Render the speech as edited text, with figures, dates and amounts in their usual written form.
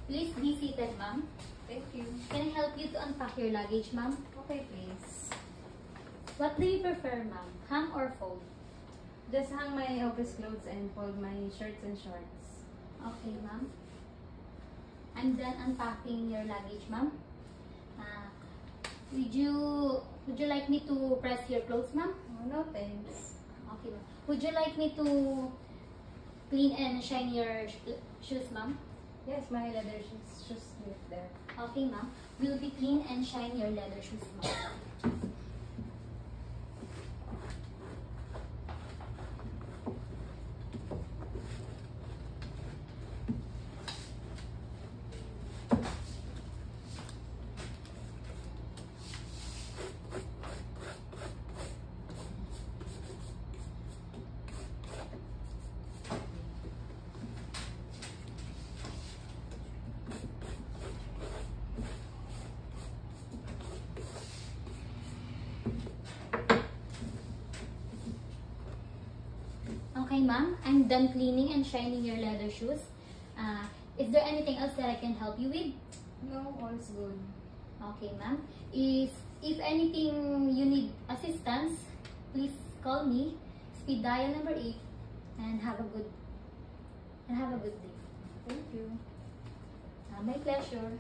Please be seated, ma'am. Thank you. Can I help you to unpack your luggage, ma'am? Okay, please. What do you prefer, ma'am? Hang or fold? Just hang my office clothes and fold my shirts and shorts. Okay, ma'am. I'm done unpacking your luggage, ma'am. Would you like me to press your clothes, ma'am? Oh, no, thanks. Okay, ma'am. Would you like me to clean and shine your shoes, ma'am? Yes, my leather shoes live there. Okay, ma'am. We'll be clean and shine your leather shoes, ma'am. Okay, ma'am. I'm done cleaning and shining your leather shoes. Is there anything else that I can help you with? No, all's good. Okay, ma'am. If anything you need assistance, please call me. Speed dial number 8 and have a good day. Thank you. My pleasure.